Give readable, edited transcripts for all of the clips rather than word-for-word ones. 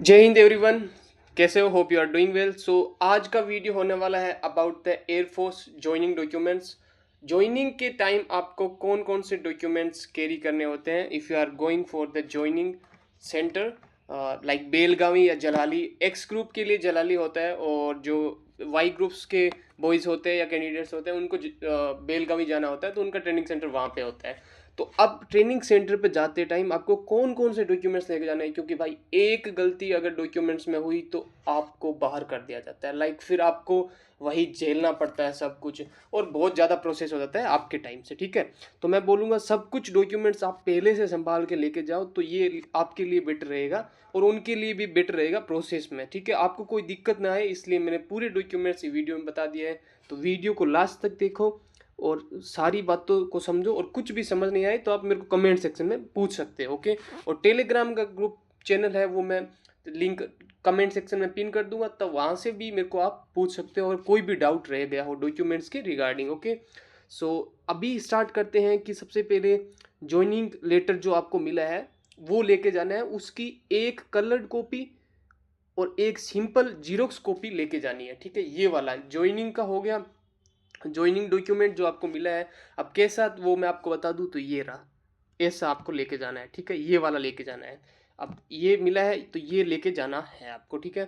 जय हिंद एवरीवन। कैसे हो? Hope you are doing well. So आज का वीडियो होने वाला है about the air force joining documents. Joining के टाइम आपको कौन कौन से डॉक्यूमेंट्स कैरी करने होते हैं if you are going for the joining centre like Belagavi या जलाली। एक्स ग्रुप के लिए जलाली होता है और जो वाई ग्रुप्स के बॉयज़ होते हैं या कैंडिडेट्स होते हैं उनको बेलगावी जाना होता है, तो उनका ट्रेनिंग सेंटर वहाँ पे होता है। तो अब ट्रेनिंग सेंटर पे जाते टाइम आपको कौन कौन से डॉक्यूमेंट्स लेके जाने हैं, क्योंकि भाई एक गलती अगर डॉक्यूमेंट्स में हुई तो आपको बाहर कर दिया जाता है। लाइक फिर आपको वही झेलना पड़ता है सब कुछ, और बहुत ज़्यादा प्रोसेस हो जाता है आपके टाइम से। ठीक है, तो मैं बोलूँगा सब कुछ डॉक्यूमेंट्स आप पहले से संभाल के लेके जाओ, तो ये आपके लिए बेटर रहेगा और उनके लिए भी बेटर रहेगा प्रोसेस में। ठीक है, आपको कोई दिक्कत ना आए, इसलिए मैंने पूरे डॉक्यूमेंट्स वीडियो में बता दिया है। तो वीडियो को लास्ट तक देखो और सारी बातों को समझो, और कुछ भी समझ नहीं आए तो आप मेरे को कमेंट सेक्शन में पूछ सकते हैं। ओके, और टेलीग्राम का ग्रुप चैनल है वो मैं लिंक कमेंट सेक्शन में पिन कर दूंगा, तब वहाँ से भी मेरे को आप पूछ सकते हो और कोई भी डाउट रह गया हो डॉक्यूमेंट्स के रिगार्डिंग। ओके, सो अभी स्टार्ट करते हैं कि सबसे पहले ज्वाइनिंग लेटर जो आपको मिला है वो लेके जाना है, उसकी एक कलर्ड कॉपी और एक सिंपल जीरोक्स कॉपी लेके जानी है। ठीक है, ये वाला ज्वाइनिंग का हो गया। ज्वाइनिंग डॉक्यूमेंट जो आपको मिला है अब कैसा, वो मैं आपको बता दूं तो ये रहा, ऐसा आपको लेके जाना है। ठीक है, ये वाला लेके जाना है। अब ये मिला है तो ये लेके जाना है आपको। ठीक है,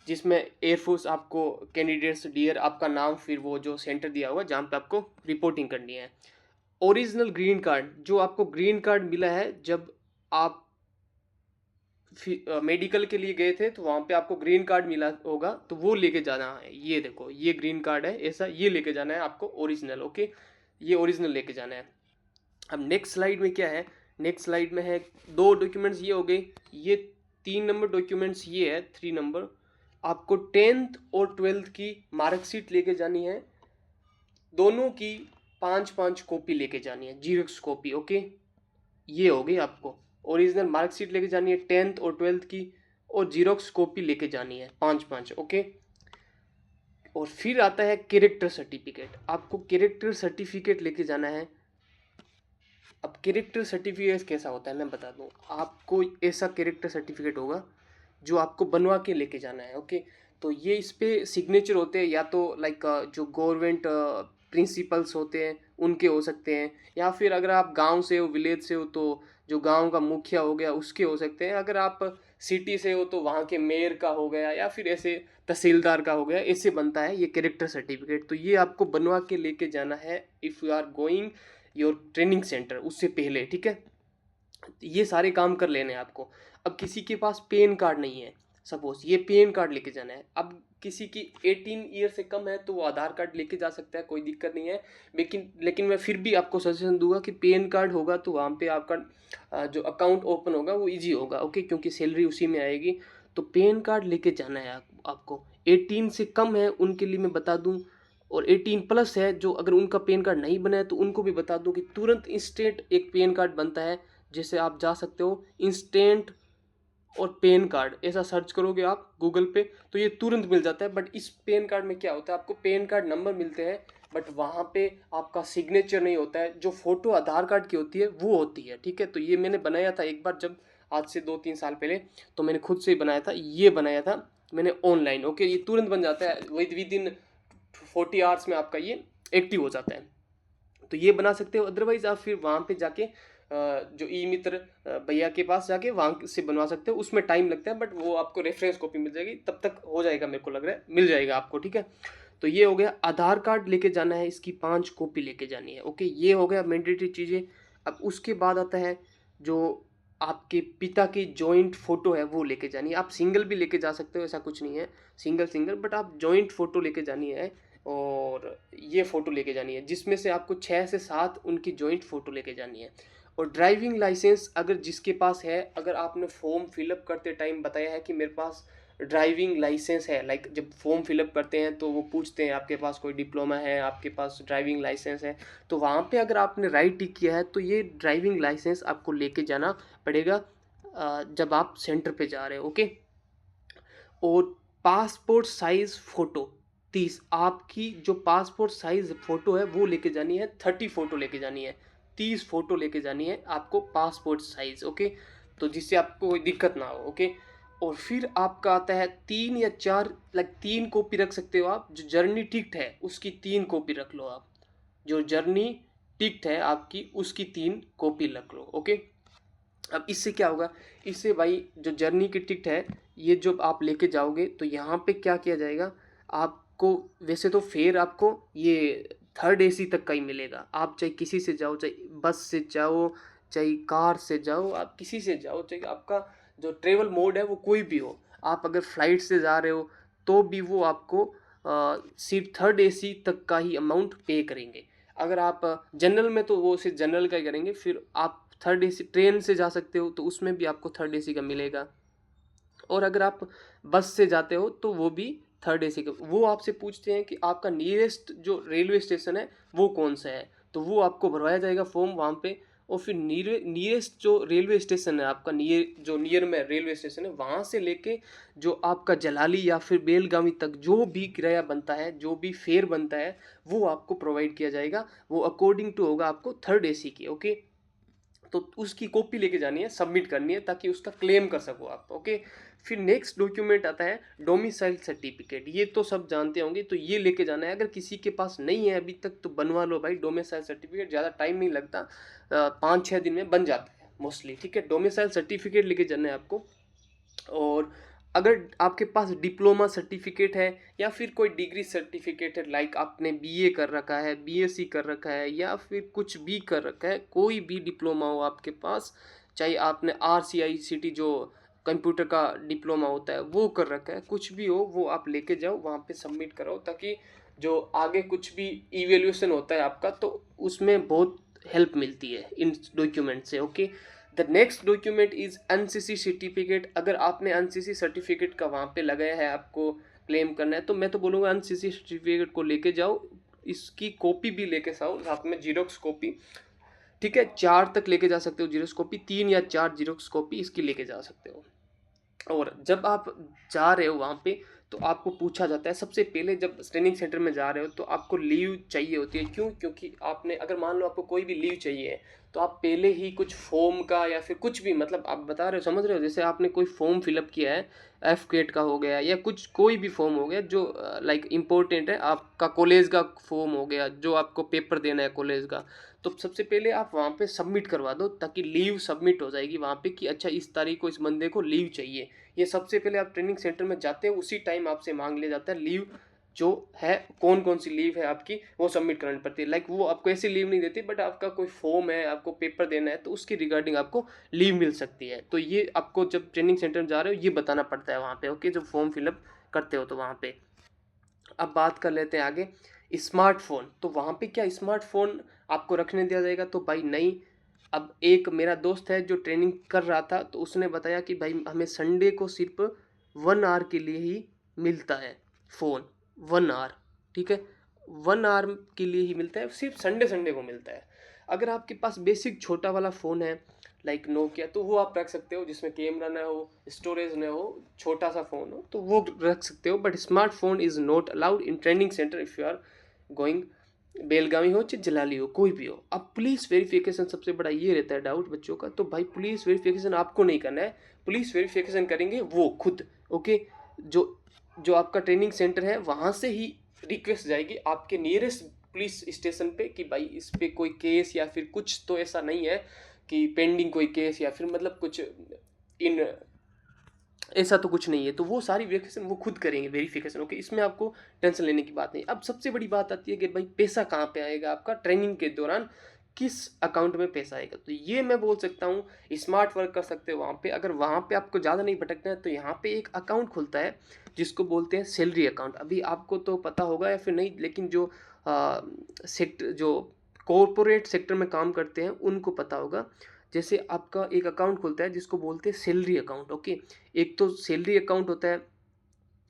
जिसमें एयरफोर्स आपको कैंडिडेट्स डियर आपका नाम, फिर वो जो सेंटर दिया हुआ जहाँ पे आपको रिपोर्टिंग करनी है। ओरिजिनल ग्रीन कार्ड, जो आपको ग्रीन कार्ड मिला है जब आप मेडिकल के लिए गए थे तो वहाँ पे आपको ग्रीन कार्ड मिला होगा, तो वो लेके जाना है। ये देखो, ये ग्रीन कार्ड है, ऐसा ये लेके जाना है आपको ओरिजिनल। ओके, ये ओरिजिनल लेके जाना है। अब नेक्स्ट स्लाइड में क्या है, नेक्स्ट स्लाइड में है दो डॉक्यूमेंट्स ये हो गए। ये 3 नंबर डॉक्यूमेंट्स ये है, 3 नंबर। आपको 10th और 12th की मार्कशीट लेके जानी है, दोनों की 5-5 कॉपी लेके जानी है, जीरोक्स कॉपी। ओके, ये हो गई आपको ओरिजिनल मार्कशीट लेके जानी है 10th और 12th की, और जीरोक्स कॉपी लेके जानी है 5-5। ओके, और फिर आता है कैरेक्टर सर्टिफिकेट, आपको कैरेक्टर सर्टिफिकेट लेके जाना है। अब कैरेक्टर सर्टिफिकेट कैसा होता है मैं बता दूं आपको। ऐसा कैरेक्टर सर्टिफिकेट होगा जो आपको बनवा के लेके जाना है। ओके, तो ये इस पे सिग्नेचर होते हैं, या तो लाइक जो गवर्नमेंट प्रिंसिपल्स होते हैं उनके हो सकते हैं, या फिर अगर आप गांव से हो, विलेज से हो, तो जो गांव का मुखिया हो गया उसके हो सकते हैं। अगर आप सिटी से हो तो वहाँ के मेयर का हो गया, या फिर ऐसे तहसीलदार का हो गया। ऐसे बनता है ये कैरेक्टर सर्टिफिकेट, तो ये आपको बनवा के लेके जाना है if you are going your training centre, उससे पहले। ठीक है, ये सारे काम कर लेने हैं आपको। अब किसी के पास पेन कार्ड नहीं है, सपोज ये पेन कार्ड लेके जाना है। अब किसी की 18 ईयर से कम है तो वो आधार कार्ड लेके जा सकता है, कोई दिक्कत नहीं है। लेकिन मैं फिर भी आपको सजेशन दूंगा कि पेन कार्ड होगा तो वहाँ पे आपका जो अकाउंट ओपन होगा वो इजी होगा। ओके, क्योंकि सैलरी उसी में आएगी। तो पेन कार्ड लेके जाना है आपको। 18 से कम है उनके लिए मैं बता दूं, और 18 प्लस है जो अगर उनका पेन कार्ड नहीं बना है तो उनको भी बता दूं कि तुरंत इंस्टेंट एक पेन कार्ड बनता है, जैसे आप जा सकते हो इंस्टेंट और पेन कार्ड, ऐसा सर्च करोगे आप गूगल पे तो ये तुरंत मिल जाता है। बट इस पेन कार्ड में क्या होता है, आपको पेन कार्ड नंबर मिलते हैं बट वहाँ पे आपका सिग्नेचर नहीं होता है। जो फोटो आधार कार्ड की होती है वो होती है। ठीक है, तो ये मैंने बनाया था एक बार, जब आज से 2-3 साल पहले, तो मैंने खुद से ही बनाया था, ये बनाया था मैंने ऑनलाइन। ओके, ये तुरंत बन जाता है, विद इन 40 आवर्स में आपका ये एक्टिव हो जाता है। तो ये बना सकते हो। अदरवाइज आप फिर वहाँ पे जाके जो ई मित्र भैया के पास जाके वहाँ से बनवा सकते हो, उसमें टाइम लगता है बट वो आपको रेफरेंस कॉपी मिल जाएगी, तब तक हो जाएगा, मेरे को लग रहा है मिल जाएगा आपको। ठीक है, तो ये हो गया। आधार कार्ड लेके जाना है, इसकी 5 कॉपी लेके जानी है। ओके, ये हो गया मैंडेटरी चीज़ें। अब उसके बाद आता है जो आपके पिता की जॉइंट फोटो है वो लेके जानी है। आप सिंगल भी लेके जा सकते हो, ऐसा कुछ नहीं है सिंगल सिंगल, बट आप जॉइंट फोटो लेके जानी है। और ये फ़ोटो लेके जानी है, जिसमें से आपको 6 से 7 उनकी जॉइंट फ़ोटो लेके जानी है। और ड्राइविंग लाइसेंस अगर जिसके पास है, अगर आपने फॉर्म फिलअप करते टाइम बताया है कि मेरे पास ड्राइविंग लाइसेंस है, लाइक जब फॉर्म फिलअप करते हैं तो वो पूछते हैं आपके पास कोई डिप्लोमा है, आपके पास ड्राइविंग लाइसेंस है, तो वहाँ पे अगर आपने राइट टिक किया है तो ये ड्राइविंग लाइसेंस आपको लेके जाना पड़ेगा जब आप सेंटर पे जा रहे हो। ओके, और पासपोर्ट साइज फोटो 30, आपकी जो पासपोर्ट साइज फोटो है वो लेके जानी है। 30 फोटो लेके जानी है, 30 फोटो लेके जानी है आपको पासपोर्ट साइज। ओके, तो जिससे आपको कोई दिक्कत ना हो। ओके, और फिर आपका आता है 3 या 4, लाइक 3 कॉपी रख सकते हो आप। जो जर्नी टिकट है उसकी 3 कॉपी रख लो आप। जो जर्नी टिकट है आपकी उसकी 3 कॉपी रख लो, ओके। अब इससे क्या होगा, इससे भाई जो जर्नी की टिकट है ये जब आप लेके जाओगे तो यहाँ पे क्या किया जाएगा, आपको वैसे तो फेयर आपको ये 3rd AC तक का ही मिलेगा। आप चाहे किसी से जाओ, चाहे बस से जाओ, चाहे कार से जाओ, आप किसी से जाओ, चाहे आपका जो ट्रेवल मोड है वो कोई भी हो, आप अगर फ्लाइट से जा रहे हो तो भी वो आपको सिर्फ 3rd AC तक का ही अमाउंट पे करेंगे। अगर आप जनरल में तो वो सिर्फ जनरल का ही करेंगे। फिर आप 3rd AC ट्रेन से जा सकते हो तो उसमें भी आपको 3rd AC का मिलेगा। और अगर आप बस से जाते हो तो वो भी 3rd AC का। वो आपसे पूछते हैं कि आपका नियरेस्ट जो रेलवे स्टेशन है वो कौन सा है, तो वो आपको भरवाया जाएगा फॉर्म वहाँ पे। और फिर नियरेस्ट जो रेलवे स्टेशन है आपका, नियर में रेलवे स्टेशन है, वहाँ से लेके जो आपका जलाली या फिर बेलगावी तक जो भी किराया बनता है, जो भी फेयर बनता है, वो आपको प्रोवाइड किया जाएगा। वो अकॉर्डिंग टू होगा आपको 3rd AC की, ओके। तो उसकी कॉपी लेके जानी है, सबमिट करनी है, ताकि उसका क्लेम कर सको आप, ओके। फिर नेक्स्ट डॉक्यूमेंट आता है डोमिसाइल सर्टिफिकेट। ये तो सब जानते होंगे, तो ये लेके जाना है। अगर किसी के पास नहीं है अभी तक तो बनवा लो भाई डोमिसाइल सर्टिफिकेट, ज़्यादा टाइम नहीं लगता, 5-6 दिन में बन जाता है मोस्टली, ठीक है। डोमिसाइल सर्टिफिकेट लेके जाना है आपको। और अगर आपके पास डिप्लोमा सर्टिफिकेट है या फिर कोई डिग्री सर्टिफिकेट है, लाइक आपने बीए कर रखा है, बीएससी कर रखा है, या फिर कुछ भी कर रखा है, कोई भी डिप्लोमा हो आपके पास, चाहे आपने RCICT जो कंप्यूटर का डिप्लोमा होता है वो कर रखा है, कुछ भी हो वो आप लेके जाओ, वहाँ पे सबमिट कराओ, ताकि जो आगे कुछ भी इवेल्यूशन होता है आपका तो उसमें बहुत हेल्प मिलती है इन डॉक्यूमेंट से, okay. The next document is NCC certificate. अगर आपने NCC सर्टिफिकेट का वहाँ पे लगाया है, आपको क्लेम करना है, तो मैं तो बोलूँगा NCC सर्टिफिकेट को लेके जाओ, इसकी कॉपी भी लेके जाओ साथ में, जीरोक्स कॉपी, ठीक है। 4 तक लेके जा सकते हो जीरोक्स कॉपी, 3 या 4 जीरोक्स कॉपी इसकी लेके जा सकते हो। और जब आप जा रहे हो वहाँ पे तो आपको पूछा जाता है सबसे पहले, जब ट्रेनिंग सेंटर में जा रहे हो तो आपको लीव चाहिए होती है। क्यों? क्योंकि आपने, अगर मान लो आपको कोई भी लीव चाहिए तो आप पहले ही कुछ फॉर्म का या फिर कुछ भी, मतलब आप बता रहे हो, समझ रहे हो, जैसे आपने कोई फॉर्म फिलअप किया है, FCAT का हो गया या कुछ कोई भी फॉर्म हो गया जो लाइक इम्पोर्टेंट है, आपका कॉलेज का फॉर्म हो गया जो आपको पेपर देना है कॉलेज का, तो सबसे पहले आप वहाँ पे सबमिट करवा दो, ताकि लीव सबमिट हो जाएगी वहाँ पे कि अच्छा इस तारीख को इस बंदे को लीव चाहिए। ये सबसे पहले आप ट्रेनिंग सेंटर में जाते हो उसी टाइम आपसे मांग लिया जाता है लीव, जो है कौन कौन सी लीव है आपकी वो सबमिट करनी पड़ती है। लाइक वो आपको ऐसी लीव नहीं देती, बट आपका कोई फॉर्म है, आपको पेपर देना है, तो उसकी रिगार्डिंग आपको लीव मिल सकती है। तो ये आपको जब ट्रेनिंग सेंटर में जा रहे हो ये बताना पड़ता है वहाँ पे, ओके, जब फॉर्म फिलअप करते हो तो वहाँ पे। अब बात कर लेते हैं आगे स्मार्टफोन। तो वहाँ पे क्या स्मार्टफोन आपको रखने दिया जाएगा? तो भाई नहीं। अब एक मेरा दोस्त है जो ट्रेनिंग कर रहा था, तो उसने बताया कि भाई हमें संडे को सिर्फ 1 आवर के लिए ही मिलता है फ़ोन, 1 आवर, ठीक है, 1 आवर के लिए ही मिलता है, सिर्फ संडे संडे को मिलता है। अगर आपके पास बेसिक छोटा वाला फ़ोन है लाइक नोकिया, तो वो आप रख सकते हो, जिसमें कैमरा ना हो, स्टोरेज ना हो, छोटा सा फ़ोन हो, तो वो रख सकते हो। But smartphone is not allowed in training centre if you are going, Belagavi हो चाहे जलाली हो, कोई भी हो। अब पुलिस वेरिफिकेशन सबसे बड़ा ये रहता है डाउट बच्चों का, तो भाई पुलिस वेरिफिकेशन आपको नहीं करना है, पुलिस वेरिफिकेशन करेंगे वो खुद, ओके। जो जो आपका ट्रेनिंग सेंटर है वहाँ से ही रिक्वेस्ट जाएगी आपके नियरेस्ट पुलिस स्टेशन पे कि भाई इस पे कोई केस या फिर कुछ तो ऐसा नहीं है कि पेंडिंग कोई केस या फिर मतलब कुछ इन, ऐसा तो कुछ नहीं है। तो वो सारी वेरिफिकेशन वो खुद करेंगे वेरिफिकेशन, ओके, इसमें आपको टेंशन लेने की बात नहीं। अब सबसे बड़ी बात आती है कि भाई पैसा कहाँ पे आएगा आपका ट्रेनिंग के दौरान, किस अकाउंट में पैसा आएगा? तो ये मैं बोल सकता हूँ स्मार्ट वर्क कर सकते हो वहाँ पे। अगर वहाँ पे आपको ज़्यादा नहीं भटकना है तो यहाँ पे एक अकाउंट खुलता है जिसको बोलते हैं सैलरी अकाउंट। अभी आपको तो पता होगा या फिर नहीं, लेकिन जो सेक्टर, जो कॉरपोरेट सेक्टर में काम करते हैं उनको पता होगा। जैसे आपका एक अकाउंट खुलता है जिसको बोलते हैं सैलरी अकाउंट, ओके। एक तो सैलरी अकाउंट होता है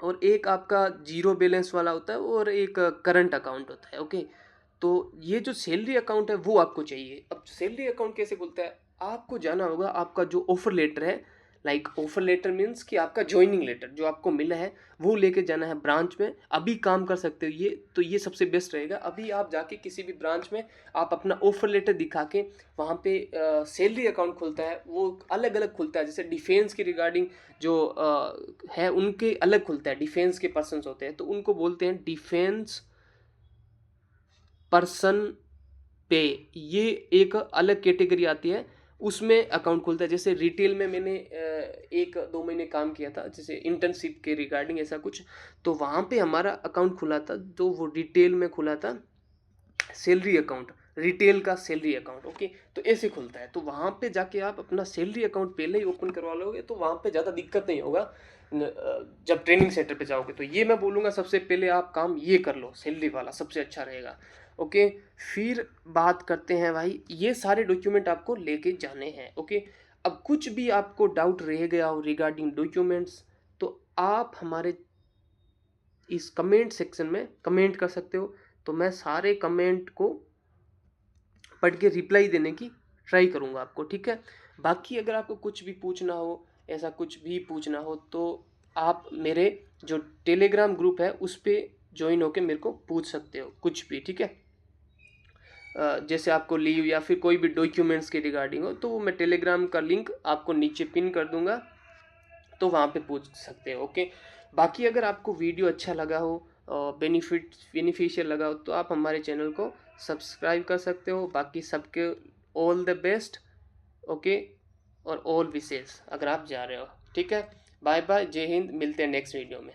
और एक आपका जीरो बैलेंस वाला होता है और एक करंट अकाउंट होता है, ओके। तो ये जो सैलरी अकाउंट है वो आपको चाहिए। अब सैलरी अकाउंट कैसे खुलता है? आपको जाना होगा, आपका जो ऑफर लेटर है, लाइक ऑफर लेटर मीन्स कि आपका ज्वाइनिंग लेटर जो आपको मिला है वो लेके जाना है ब्रांच में, अभी काम कर सकते हो ये, तो ये सबसे बेस्ट रहेगा। अभी आप जाके किसी भी ब्रांच में आप अपना ऑफर लेटर दिखा के वहाँ पे सैलरी अकाउंट खुलता है, वो अलग अलग खुलता है। जैसे डिफेंस के रिगार्डिंग जो है उनके अलग खुलता है, डिफेंस के पर्सन होते हैं तो उनको बोलते हैं डिफेंस पर्सन पे, ये एक अलग कैटेगरी आती है, उसमें अकाउंट खुलता है। जैसे रिटेल में मैंने 1-2 महीने काम किया था, जैसे इंटर्नशिप के रिगार्डिंग ऐसा कुछ, तो वहाँ पे हमारा अकाउंट खुला था, तो वो रिटेल में खुला था सैलरी अकाउंट, रिटेल का सैलरी अकाउंट। ओके, तो ऐसे खुलता है। तो वहाँ पे जाके आप अपना सैलरी अकाउंट पहले ही ओपन करवा लोगे तो वहाँ पे ज़्यादा दिक्कत नहीं होगा जब ट्रेनिंग सेंटर पे जाओगे। तो ये मैं बोलूँगा सबसे पहले आप काम ये कर लो, सैलरी वाला सबसे अच्छा रहेगा। ओके, फिर बात करते हैं भाई, ये सारे डॉक्यूमेंट आपको लेके जाने हैं। ओके, अब कुछ भी आपको डाउट रह गया हो रिगार्डिंग डॉक्यूमेंट्स तो आप हमारे इस कमेंट सेक्शन में कमेंट कर सकते हो, तो मैं सारे कमेंट को पढ़ के रिप्लाई देने की ट्राई करूँगा आपको, ठीक है। बाकी अगर आपको कुछ भी पूछना हो, ऐसा कुछ भी पूछना हो तो आप मेरे जो टेलीग्राम ग्रुप है उस पर ज्वाइन होकर मेरे को पूछ सकते हो कुछ भी, ठीक है। जैसे आपको लीव या फिर कोई भी डॉक्यूमेंट्स के रिगार्डिंग हो तो वो मैं टेलीग्राम का लिंक आपको नीचे पिन कर दूंगा, तो वहाँ पे पूछ सकते हो। ओके, बाकी अगर आपको वीडियो अच्छा लगा हो, बेनिफिशियल लगा हो तो आप हमारे चैनल को सब्सक्राइब कर सकते हो। बाकी सबके ऑल द बेस्ट। ओके, और ऑल विशेष अगर आप जा रहे हो, ठीक है। बाय बाय, जय हिंद, मिलते हैं नेक्स्ट वीडियो में।